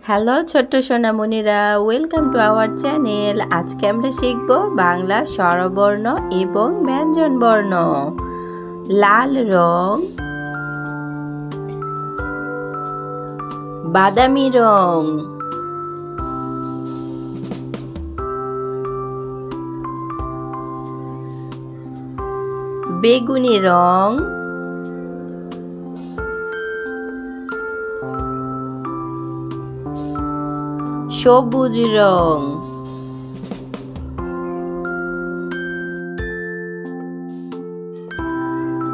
Hello ছোট্ট সোনামণিরা, welcome to our channel. আজকে আমরা শিখব বাংলা স্বরবর্ণ এবং ব্যঞ্জনবর্ণ। লাল রং, বাদামি রং, বেগুনি রং, সবুজ রং,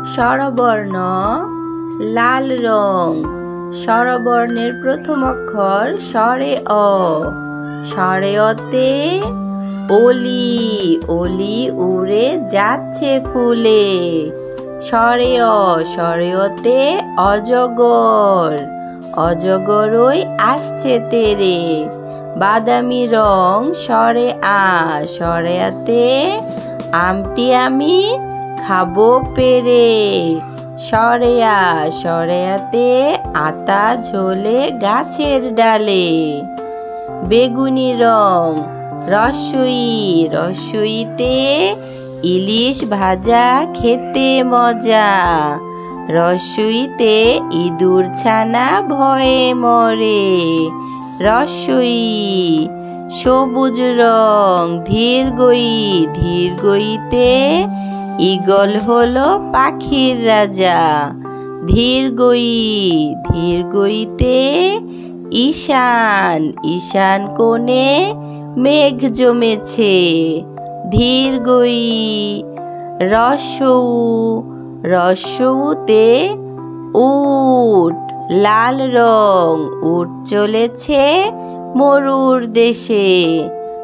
স্বরবর্ণ লাল রং। স্বরবর্ণের প্রথম অক্ষর স্বরে অ। স্বরে অতে অলি, অলি উড়ে যাচ্ছে ফুলে। স্বরে অ, স্বরে অতে অজগর, অজগর ওই আসছে তেরে। বাদামি রং স্বরে আ। স্বরে আতে আমটি আমি খাবো পেরে। স্বরে আ, স্বরে আতে আতা ঝোলে গাছের ডালে। বেগুনি রং রস্যই, রস্যইতে ইলিশ ভাজা খেতে মজা। রস্যইতে ইঁদুর ছানা ভয়ে মরে। রস্যই। সবুজ রং ধীরগই, ধীরগইতে ঈগল হলো পাখির রাজা। ধীরগই, ধীরগইতে ঈশান, ঈশান কোণে মেঘ জমেছে। ধীরগই। রস্যৌ, রস্যৌতে উট, লাল রং উট চলেছে মরুর দেশে।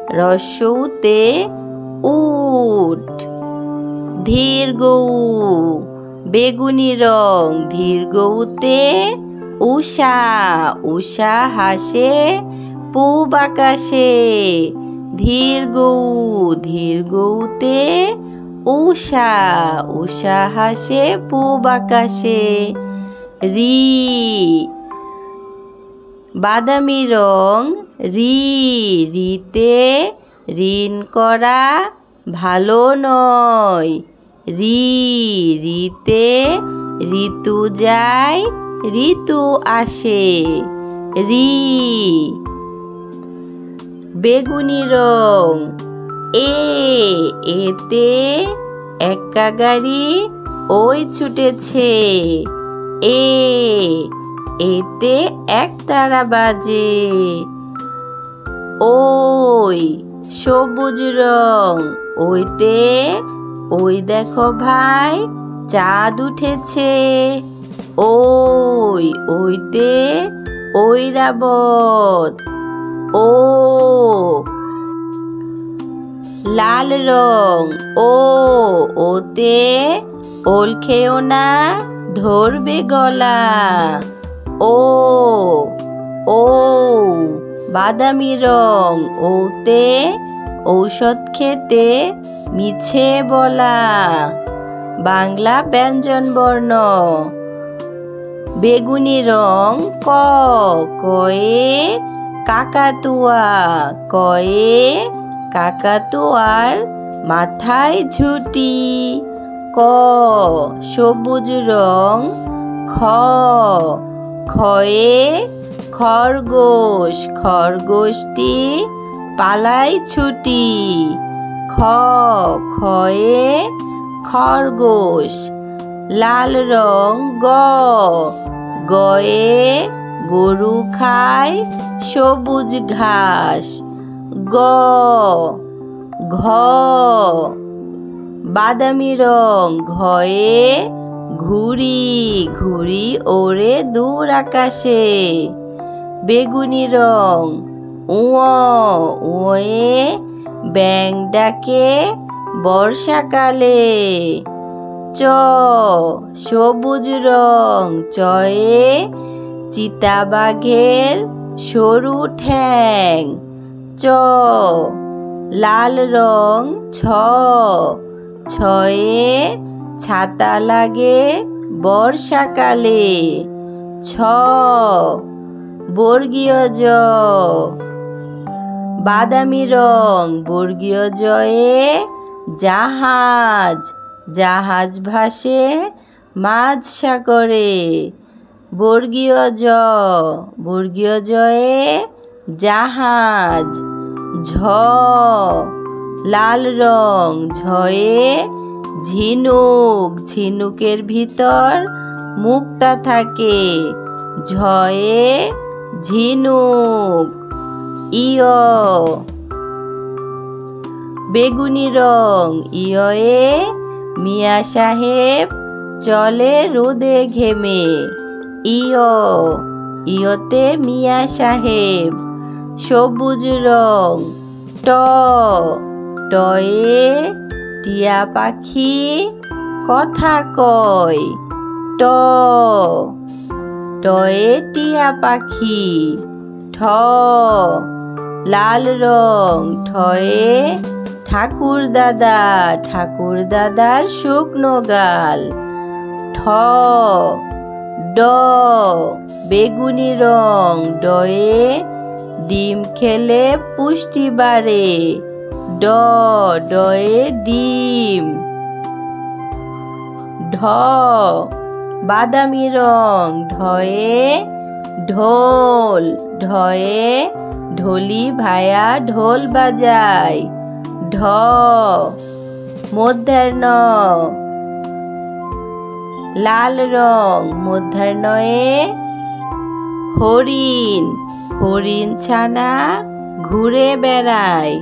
রস্যৌতে উট। ধীরগৌ, বেগুনি রং ধীরগৌতে উষা, উষা হাসে পূব আকাশে। ধীরগৌ, ধীরগৌতে উষা, উষা হাসে পূব আকাশে। রি, বাদামি রং রি, রিতে ঋণ করা ভালো নয়। রি, রিতে ঋতু যায় ঋতু আসে। রি। বেগুনি রং এ, এতে এক্কা গাড়ি ওই ছুটেছে। এ, এতে একতারা বাজে। ওই, সবুজ রং ওইতে ওই দেখো ভাই চাঁদ উঠেছে। ওই, ওইতে ঐরাবত। ও, লাল রং ও, ওতে ওল খেও না ধরবে গলা। ও, ও, বাদামি রং ওতে ঔষধ খেতে মিছে বলা। বাংলা ব্যঞ্জনবর্ণ। বেগুনি রং ক, কয়ে কাকাতুয়া, কয়ে কাকাতুয়ার মাথায় ঝুঁটি। ক, সবুজ রং খ, খয়ে খরগোশ, খরগোশটি পালাই ছুটি। খ, খয়ে খরগোশ। লাল রং গ, গয়ে গরু খায় সবুজ ঘাস। গ, ঘ, বাদামি রং ঘয়ে ঘুড়ি, ঘুড়ি ওড়ে দূর আকাশে। বেগুনি রং উঁ, উঁয়ে ব্যাঙ ডাকে বর্ষাকালে। চ, সবুজ রং চয়ে চিতাবাঘের সরু ঠ্যাং। চ, লাল রং ছ, ছয়ে ছাতা লাগে বর্ষাকালে। ছ, বর্গীয় জ। বাদামি রং বর্গীয় জয়ে জাহাজ, জাহাজ ভাসে মাঝ সাগরে। বর্গীয় জ, বর্গীয় জয়ে জাহাজ। ঝ, লাল রং ঝয়ে ঝিনুক, ঝিনুকের ভিতর মুক্তা থাকে। ঝয়ে ঝিনুক। ইয়, বেগুনি রং ইয়ে মিয়া সাহেব চলে রোদে ঘেমে। ইয়, ইয়তে মিয়া সাহেব। সবুজ রং ট, টয়ে টিয়া পাখি কথা কয়। ট, টয়ে টিয়া পাখি। ঠ, লাল রং ঠয়ে ঠাকুর দাদা, ঠাকুর দাদার শুকনো গাল। ঠ, ড, বেগুনি রং ডয়ে ডিম খেলে পুষ্টি বাড়ে। ড, ডয়ে ডিম। ঢ, বাদামি রং ঢয়ে ঢোল, ঢয়ে ঢোলি ভায়া ঢোল বাজায়। ঢ, মধ্যাহ্ন লাল রং মধ্যাহ্নয়ে হরিণ, হরিণ ছানা ঘুরে বেড়ায়।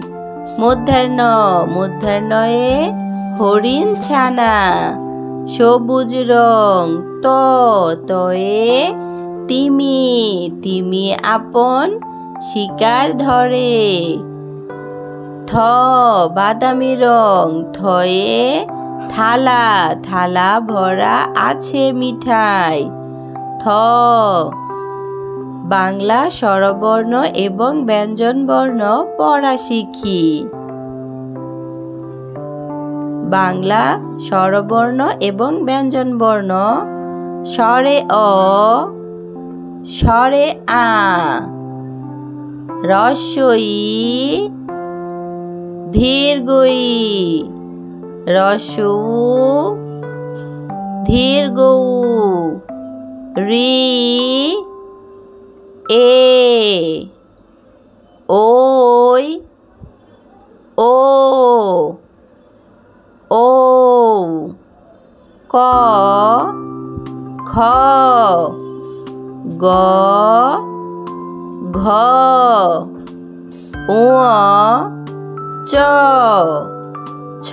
মধ্যাহ্ন, মধ্যাহ্নয়ে হরিণ ছানা। সবুজ রং ত, তয়ে তিমি, তিমি আপন শিকার ধরে। থ, বাদামি রং থয়ে থালা, থালা ভরা আছে মিঠাই। থ, বাংলা স্বরবর্ণ এবং ব্যঞ্জনবর্ণ পড়া শিখি। বাংলা স্বরবর্ণ এবং ব্যঞ্জনবর্ণ। স্বরে অ, স্বরে আ, হ্রস্ব ই, দীর্ঘ ই, হ্রস্ব উ, দীর্ঘ উ, রি, এ, ওই, ও, ও, ক, খ, গ, ঘ, ঙ, চ, ছ,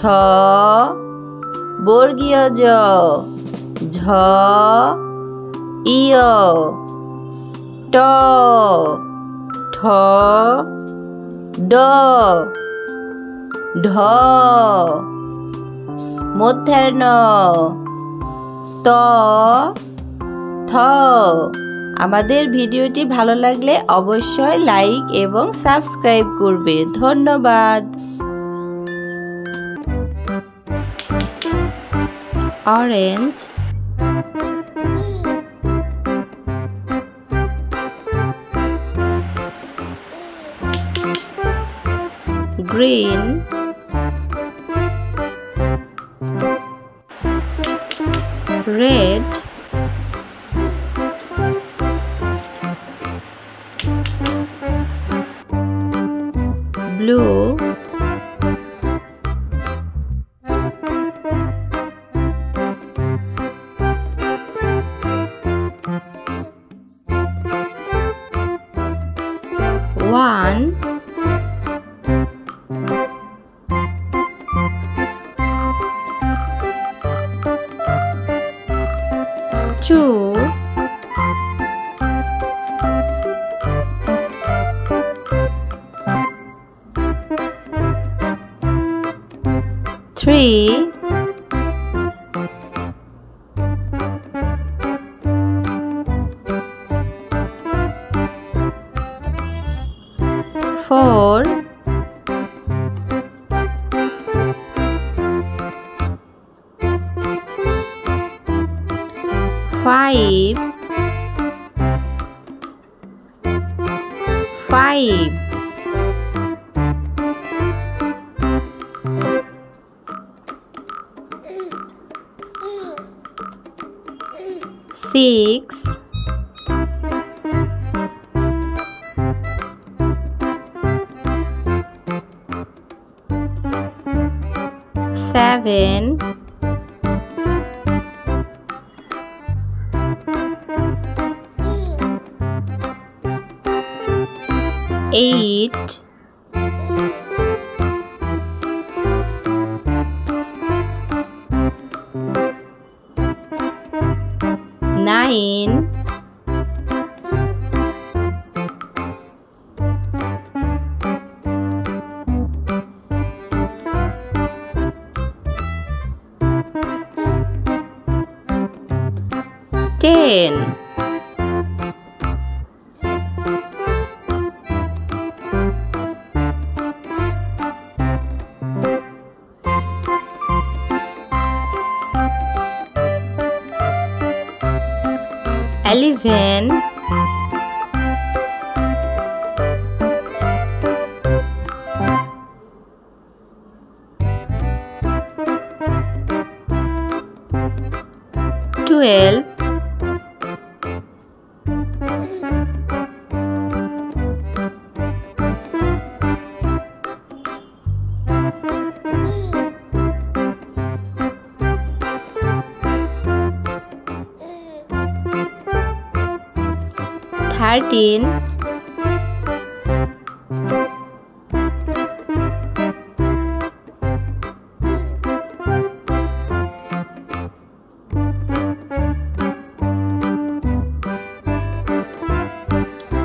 বর্গীয় জ, ঝ, ইয়, ট, ঠ, ড, ঢ, মধ্যাহ্ন ত, থ। আমাদের ভিডিওটি ভালো লাগলে অবশ্যই লাইক এবং সাবস্ক্রাইব করবে। ধন্যবাদ। Orange, green, red, blue, one, two, three, four, five, 5 6 7 8 9 10 11 12 13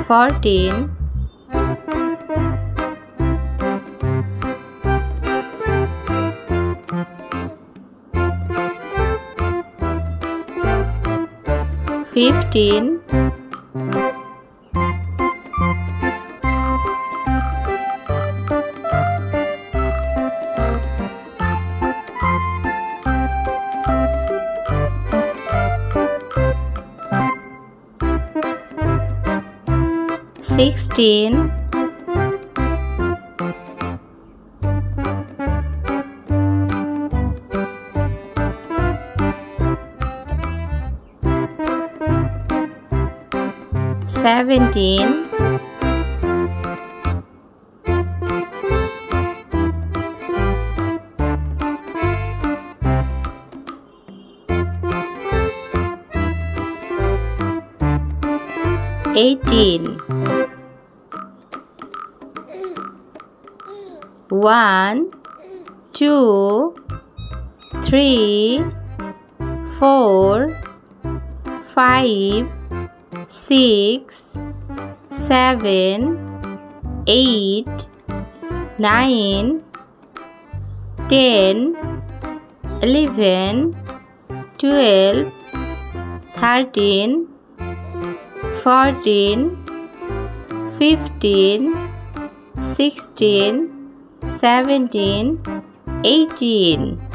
14 15 16 17 18 1 2 3 4 5 6 7 8 9 10 11 12 13 14 15 16 17 18